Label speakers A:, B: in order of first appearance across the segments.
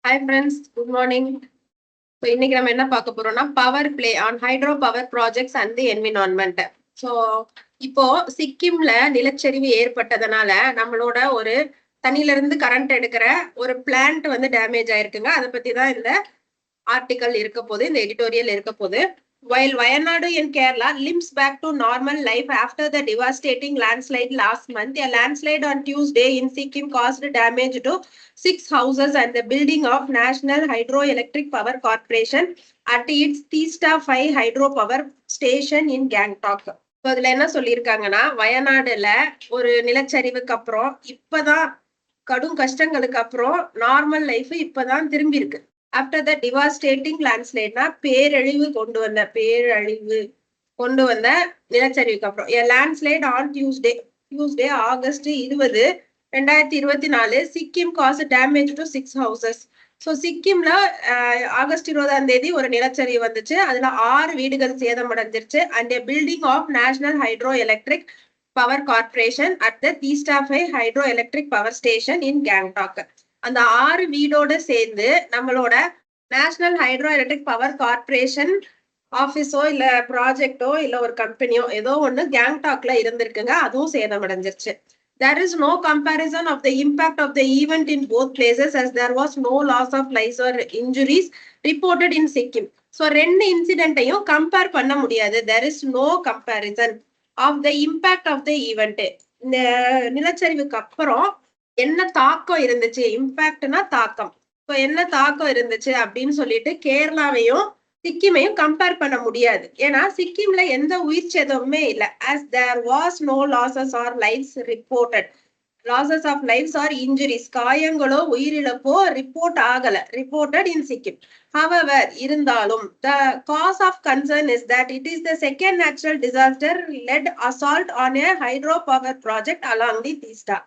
A: Hi friends, good morning. So இன்னைக்கு நம்ம என்ன பார்க்க போறோம்னா power play on hydro power projects and the environment. So இப்போ சிக்கிம்ல நிலச்சரிவு ஏற்பட்டதுனால நம்மளோட ஒரு தண்ணியில இருந்து கரண்ட் எடுக்கிற ஒரு பிளான்ட் வந்து டேமேஜ் ஆயிருக்குங்க. அதை பத்தி தான் இந்த ஆர்டிக்கல் இருக்க போது, இந்த எடிட்டோரியல் இருக்க போது. While Wayanadu in Kerala limps back to normal life after the devastating landslide last month, a landslide on Tuesday in Sikkim caused damage to 6 houses and the building of National Hydroelectric Power Corporation at its Teesta 5 hydropower station in Gangtok. அதுல என்ன சொல்லியிருக்காங்கன்னா, வயநாடுல ஒரு நிலச்சரிவுக்கு அப்புறம் இப்பதான் கடும் கஷ்டங்களுக்கு அப்புறம் normal life இப்பதான் திரும்பி இருக்கு. ஆஃப்டர் த டிவாஸ்டேட்டிங் லேண்ட்ஸ்லைட்னா பேரழிவு கொண்டு வந்த நிலச்சரிவுக்கு அப்புறம் landslide on Tuesday August 20, 2024 Sikkim cause damage to 6 houses. So சிக்கிம்ல ஆகஸ்ட் 20 ஒரு நிலச்சரிவு வந்துச்சு. அதுல 6 வீடுகள் சேதமடைஞ்சிருச்சு. And building of national hydro electric power corporation at the Teesta 5 hydro electric power station in Gangtok. அந்த 6 வீடோட சேர்ந்து நம்மளோட national hydro electric power corporation ஆபீஸோ இல்ல ப்ராஜெக்டோ இல்ல ஒரு கம்பெனியோ ஏதோ ஒண்ணு கேங்டாக்ல இருந்திருக்குங்க. அதுவும் சேதமடைஞ்சிருச்சு. There is no comparison of the impact of the event in both places as there was no loss of lives or injuries reported in Sikkim. So ரெண்டு இன்சிடென்ட்டையும் compare பண்ண முடியாது. There is no comparison of the impact of the event. இந்த நிலச்சரிவுக்கு அப்புறம் என்ன தாக்கம் இருந்துச்சு, இம்பாக்ட்னா தாக்கம். இப்போ என்ன தாக்கம் இருந்துச்சு அப்படின்னு சொல்லிட்டு கேரளாவையும் சிக்கிமையும் கம்பேர் பண்ண முடியாது. ஏன்னா சிக்கிம்ல எந்த உயிர் சேதமுமே இல்லை. as there was no losses or lives reported. losses of lives or injuries, காயங்களோ உயிரிழப்போ ரிப்போர்ட் ஆகல, reported in Sikkim. However, இருந்தாலும் the cause of concern is that it is the second natural disaster led assault on a hydropower project along the Teesta.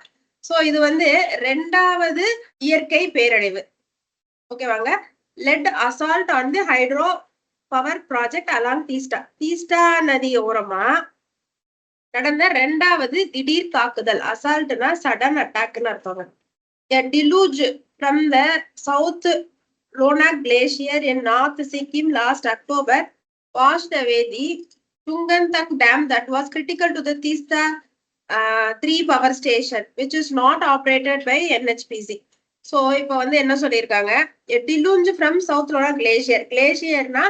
A: So இது வந்து 2வது இயற்கை பேரழிவு. ஓகேவாங்க. Let assault on the hydro power project along Teesta நதி ஓரமா நடந்த 2வது திடீர் தாக்குதல். அசால்ட்னா சடன் அட்டாக்னு அர்த்தம். A deluge from the South Ronak Glacier in North Sikkim last October washed away the Chunganthang Dam that was critical to the Teesta 3 power station which is not operated by NHPC. So இப்போ வந்து என்ன சொல்லியிருக்காங்க, டிலூஞ்ச் from south லோனா கிளேஷியர்னா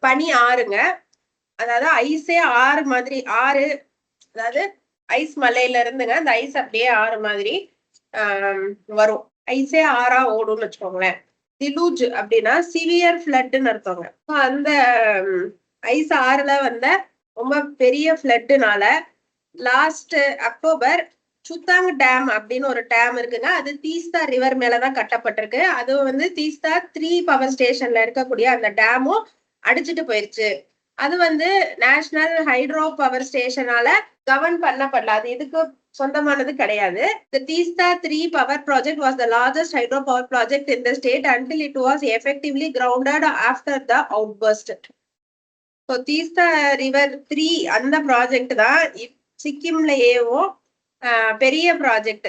A: பனி ஆறுங்க. அதாவது ஐஸே ஆறு மாதிரி, ஆறு அதாவது ஐஸ் மலையில இருந்துங்க அந்த ஐஸ் அப்படியே ஆறு மாதிரி வரும். ஐஸே ஆறா ஓடும்னு வச்சுக்கோங்களேன். டிலூஜ் அப்படின்னா சிவியர் ஃபிளட்னு அர்த்தங்க. அந்த ஐஸ் ஆறுல வந்த ரொம்ப பெரிய ஃபிளட்னால லாஸ்ட் அக்டோபர் சுத்தாங் டேம் அப்படின்னு ஒரு டேம் இருக்குங்க. அது தீஸ்தா ரிவர் மேலதான் கட்டப்பட்டிருக்கு. அது வந்து தீஸ்தா 3 பவர் ஸ்டேஷன்ல இருக்கக்கூடிய அந்த டேமும் அடிச்சுட்டு போயிருச்சு. அது வந்து நேஷனல் ஹைட்ரோ பவர் ஸ்டேஷனால கவர்ன் பண்ணப்படல, அது இதுக்கு சொந்தமானது கிடையாது. The Teesta 3 power project was the largest hydro power project in the state until it was effectively grounded after the outburst. So Teesta River 3 அந்த ப்ராஜெக்ட் தான் சிக்கிம்லயேவும் பெரிய ப்ராஜெக்ட்.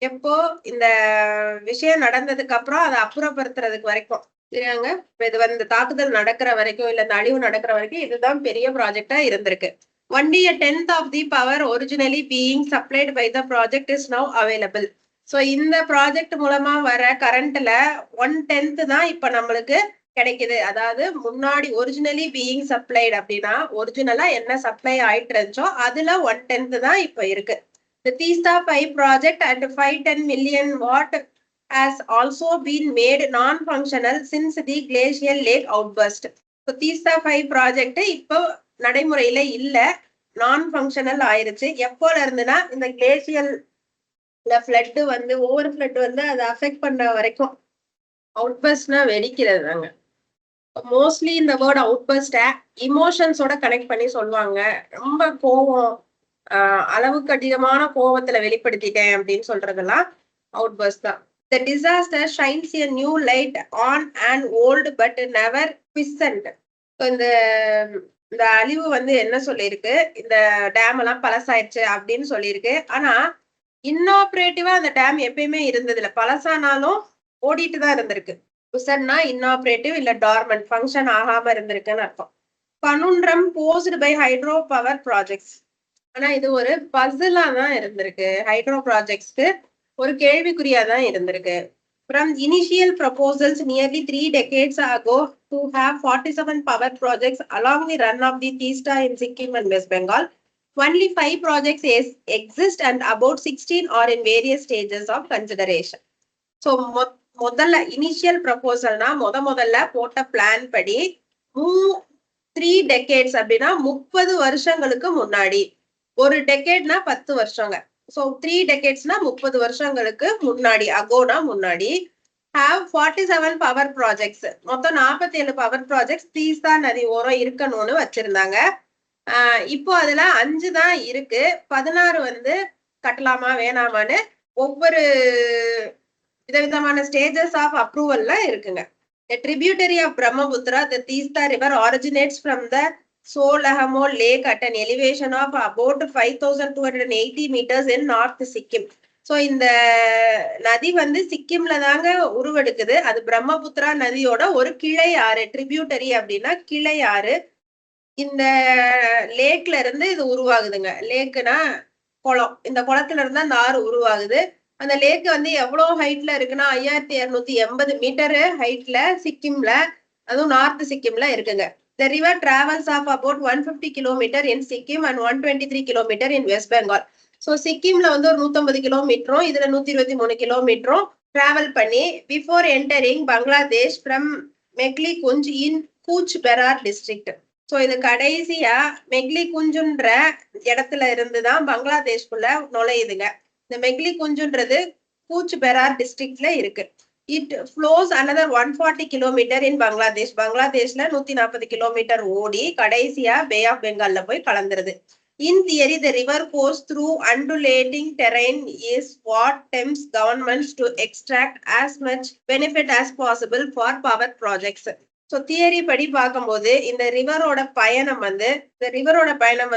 A: எப்போ இந்த விஷயம் நடந்ததுக்கு அப்புறம் அதை அப்புறப்படுத்துறதுக்கு வரைக்கும் சரியாங்க. இது வந்து தாக்குதல் நடக்கிற வரைக்கும் இல்ல இந்த அழிவு நடக்கிற வரைக்கும் இதுதான் பெரிய ப்ராஜெக்டா இருந்திருக்கு. Only a 10th of the power originally being supplied by the project is now available. So இந்த ப்ராஜெக்ட் மூலமா வர கரண்ட்ல 1/10 தான் இப்ப நம்மளுக்கு கிடைக்குது. அதாவது முன்னாடி ஒரிஜினலி பீயிங் சப்ளைட் அப்படின்னா ஒரிஜினலா என்ன சப்ளை ஆயிட்டு இருந்துச்சோ அதுல 1/10 தான் இப்ப இருக்கு. The Teesta 5 project and 510 million watt has also been made non-functional since the glacial lake outburst. So Teesta 5 project இப்போ நடைமுறையில இல்ல, நான் ஃபங்க்ஷனல் ஆயிருச்சு. எப்போல இருந்துன்னா இந்த கிளேசியல் ஃபிளட் வந்து ஓவர் ஃபிளட் வந்து அதை அஃபெக்ட் பண்ற வரைக்கும். அவுட்பர்ஸ்ட்னா வெடிக்கிறதுதாங்க. மோஸ்ட்லி இந்த வேர்ட் அவுட்பர்ஸ்ட இமோஷன்ஸோட கனெக்ட் பண்ணி சொல்லுவாங்க. ரொம்ப கோவம், அளவுக்கு அதிகமான கோவத்துல வெளிப்படுத்திட்டேன் அப்படின்னு சொல்றதெல்லாம் அவுட்பர்ஸ்ட் தான். The disaster shines a new light on an old but never quiescent. இந்த அழிவு வந்து என்ன சொல்லியிருக்கு, இந்த டேம் எல்லாம் பழசாயிடுச்சு அப்படின்னு சொல்லியிருக்கு. ஆனா இன்னாபரேட்டிவா அந்த டேம் எப்பயுமே இருந்தது இல்லை. பழசானாலும் ஓடிட்டு தான் இருந்திருக்கு. புசன்னா இன்னாபரேட்டிவ் இல்ல டார்மன்ட் ஃபங்க்ஷன் ஆகாம இருந்திருக்குன்னு அர்த்தம். Conundrum posed by hydro power projects. ஆனா இது ஒரு பசிலா தான் இருந்திருக்கு. ஹைட்ரோ ப்ராஜெக்ட்ஸ்க்கு ஒரு கேள்விக்குறியா தான் இருந்திருக்கு. From initial proposals nearly 3 decades ago to have 47 power projects along the run of the Teesta in Sikkim and West Bengal, only 5 projects exist and about 16 are in various stages of consideration. So, முதல்ல initial ப்ரொபோசல்னா முதல்ல போட்ட plan படி 3 decades அப்படின்னா 30 வருஷங்களுக்கு முன்னாடி, ஒரு டெக்கேட்னா 10 வருஷங்க. So 3 decadesனா 30 வருஷங்களுக்கு முன்னாடி, அகோனா முன்னாடி, have 47 பவர் ப்ராஜெக்ட்ஸ், மொத்தம் 47 பவர் ப்ராஜெக்ட்ஸ் தீஸ்தா நதி ஓரம் இருக்கணும்னு வச்சிருந்தாங்க. இப்போ அதுல 5 தான் இருக்கு. 16 வந்து கட்டலாமா வேணாமான்னு ஒவ்வொரு விதவிதமான ஸ்டேஜஸ் ஆஃப் அப்ரூவல்ல இருக்குங்க. A tributary of Brahmaputra, the Teesta river originates from the Solahamo Lake at an elevation of about 5280 meters in North Sikkim. So இந்த நதி வந்து சிக்கிம்ல தாங்க உருவெடுக்குது. அது பிரம்மபுத்திரா நதியோட ஒரு கிளை ஆறு. ட்ரிபியூட்டரி அப்படின்னா கிளை ஆறு. இந்த லேக்ல இருந்து இது உருவாகுதுங்க. லேக்குனா குளம். இந்த குளத்துல இருந்து அந்த ஆறு உருவாகுது. அந்த லேக் வந்து எவ்வளவு ஹைட்ல இருக்குன்னா 5280 மீட்டர் ஹைட்ல சிக்கிம்ல, அதுவும் நார்த் சிக்கிம்ல இருக்குங்க. The river travels of about 150 kilometer in Sikkim and 123 kilometer in West Bengal. So சிக்கிம்ல வந்து ஒரு 150 கிலோமீட்டரும் இதுல 123 கிலோமீட்டரும் டிராவல் பண்ணி before entering Bangladesh from Mekhliganj in Cooch Behar district. So இது கடைசியா மெக்லி குஞ்சுன்ற இடத்துல இருந்துதான் பங்களாதேஷ்குள்ள நுழையுதுங்க. இந்த மெக்லி குஞ்சுன்றது கூச் பெரார் டிஸ்ட்ரிக்ட்ல இருக்கு. It flows another 140 kilometer in Bangladesh. பங்களாதேஷ்ல 140 kilometre ஓடி கடைசியா பே ஆஃப் பெங்கால்ல போய் கலந்துருது. In theory, the river goes through undulating terrain is what tempts governments to extract as much benefit as possible for power projects. So theory படி பார்க்கும்போது இந்த ரிவரோட பயணம்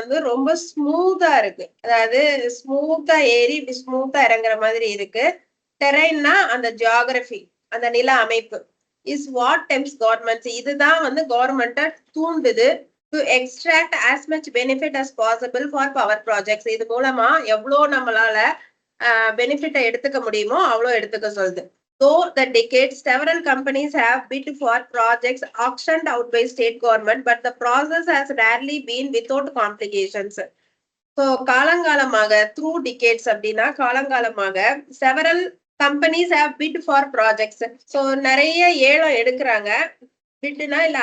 A: வந்து ரொம்ப ஸ்மூத்தா இருக்கு. அதாவது ஸ்மூத்தா ஏறி ஸ்மூத்தா இறங்குற மாதிரி இருக்கு. டெரைன்னா அந்த ஜியோகிராஃபி, அந்த நில அமைப்பு. இஸ் வாட் டெம்ப்ஸ் கவர்மெண்ட்ஸ், இதுதான் வந்து கவர்மெண்ட்டை தூண்டுது to extract as much benefit as possible for power projects. இது மூலமா எவ்வளோ நம்மளால பெனிஃபிட்டை எடுத்துக்க முடியுமோ அவ்வளோ எடுத்துக்க சொல்லுது. Though the decades, several companies have bid for projects auctioned out by state government, but the process has rarely been without complications. So காலங்காலமாக through decades அப்படின்னா காலங்காலமாக several companies have bid for projects. So நிறைய ஏலம் எடுக்கிறாங்க. பிட்னா இல்ல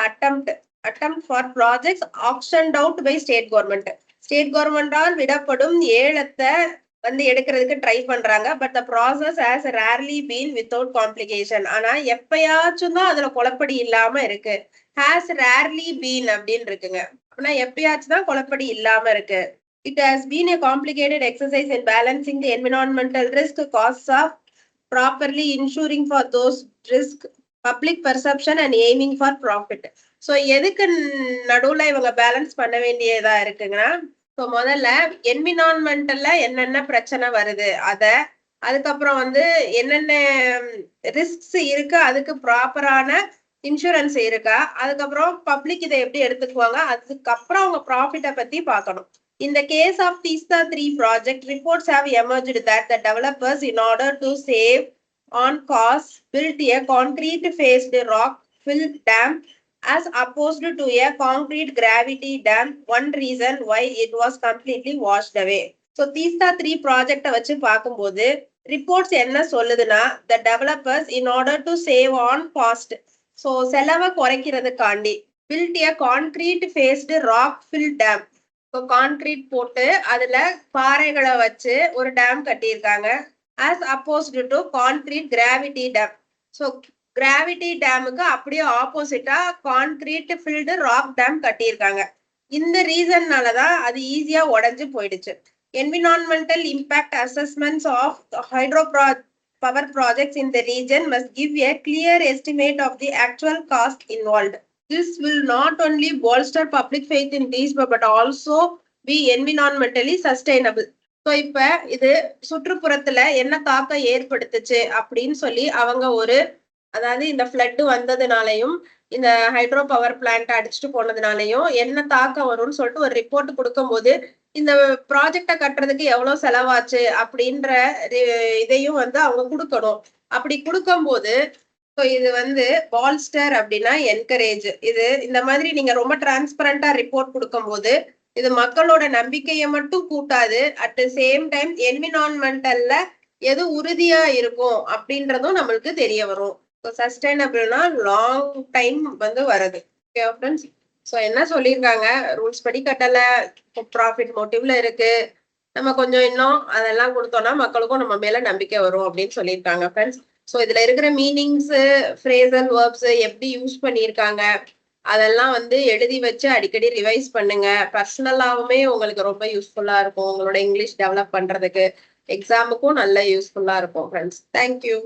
A: attempt for projects auctioned out by state government. State கவர்மெண்டால் விடப்படும் ஏலத்தை வந்து எடுக்கிறதுக்கு ட்ரை பண்றாங்க. But the process has rarely been without complication. ஆனா எப்பயாச்சும் தான் அதுல குழப்படி இல்லாம இருக்கு. ஹாஸ் ரேர்லி பீன் அப்படின்னு இருக்குங்க. அப்படின்னா எப்பயாச்சும் தான் குழப்படி இல்லாம இருக்கு. It has been a complicated exercise in balancing the environmental risk, costs of properly insuring for those risk, public perception and aiming for profit. So எதுக்கு நடுவுல இவங்க பேலன்ஸ் பண்ண வேண்டியதா இருக்குங்கன்னா, ஸோ முதல்ல என்விரான்மெண்டல்ல என்னென்ன பிரச்சனை வருது அதுக்கப்புறம் வந்து என்னென்ன ரிஸ்க்ஸ் இருக்கு, அதுக்கு ப்ராப்பரான இன்சூரன்ஸ் இருக்கா, அதுக்கப்புறம் பப்ளிக் இதை எப்படி எடுத்துக்குவாங்க, அதுக்கப்புறம் அவங்க ப்ராஃபிட்டை பத்தி பார்க்கணும். In the case of Teesta 3 project, reports have emerged that the developers, in order to save on costs, built a concrete faced rock fill dam as opposed to a concrete gravity dam. One reason why it was completely washed away. So Teesta 3 project வச்சு பார்க்கும்போது reports என்ன சொல்லுதுன்னா, the developers, in order to save on cost, so செலவை குறைக்கிறதுக்காண்டி built a concrete faced rock fill dam. So concrete போட்டு அதுல பாறைகளை வச்சு ஒரு டேம் கட்டியிருக்காங்க. as opposed to concrete gravity dam. So gravity டேமுக்கு அப்படியே ஆப்போசிட்டா கான்கிரீட் ஃபில்டு ராக் டேம் கட்டியிருக்காங்க. இந்த ரீசன்னாலதான் அது ஈஸியா உடஞ்சு போயிடுச்சு. Environmental impact assessments of hydro power projects in the region must give a clear estimate of the actual cost involved. This will not only bolster public faith in Teesta but also be environmentally sustainable. So இப்ப இது சுற்றுப்புறத்துல என்ன தாக்கம் ஏற்படுத்துச்சு அப்படின்னு சொல்லி அவங்க ஒரு அதாவது இந்த ஃப்ளட் வந்ததுனாலையும் இந்த ஹைட்ரோ பவர் பிளான்ட் அடிச்சுட்டு போனதுனாலையும் என்ன தாக்கம் வரும்னு சொல்லிட்டு ஒரு ரிப்போர்ட் கொடுக்கும்போது இந்த ப்ராஜெக்டை கட்டுறதுக்கு எவ்வளவு செலவாச்சு அப்படின்ற இதையும் வந்து அவங்க கொடுக்கணும். அப்படி கொடுக்கும்போது இது வந்து பால்ஸ்டர் அப்படின்னா என்கரேஜ். இது இந்த மாதிரி நீங்க ரொம்ப டிரான்ஸ்பரண்டா ரிப்போர்ட் கொடுக்கும்போது இது மக்களோட நம்பிக்கையை மட்டும் கூட்டாது, அட் த சேம் டைம் என்விரான்மெண்டல்ல எது உறுதியா இருக்கும் அப்படின்றதும் நம்மளுக்கு தெரிய வரும். சஸ்டைனபிள்னா லாங் டைம் வந்து வருது. ஸோ என்ன சொல்லியிருக்காங்க, ரூல்ஸ் படி கட்டல, ப்ராஃபிட் மோட்டிவ்ல இருக்கு, நம்ம கொஞ்சம் இன்னும் அதெல்லாம் கொடுத்தோம்னா மக்களுக்கும் நம்ம மேல நம்பிக்கை வரும் அப்படின்னு சொல்லியிருக்காங்க ஃப்ரெண்ட்ஸ். ஸோ இதுல இருக்கிற மீனிங்ஸ், ஃப்ரேசல், வேர்ப்ஸ் எப்படி யூஸ் பண்ணியிருக்காங்க அதெல்லாம் வந்து எழுதி வச்சு அடிக்கடி ரிவைஸ் பண்ணுங்க. பர்சனலாவுமே உங்களுக்கு ரொம்ப யூஸ்ஃபுல்லா இருக்கும். உங்களோட இங்கிலீஷ் டெவலப் பண்றதுக்கு, எக்ஸாமுக்கும் நல்ல யூஸ்ஃபுல்லா இருக்கும் ஃப்ரெண்ட்ஸ். தேங்க்யூ.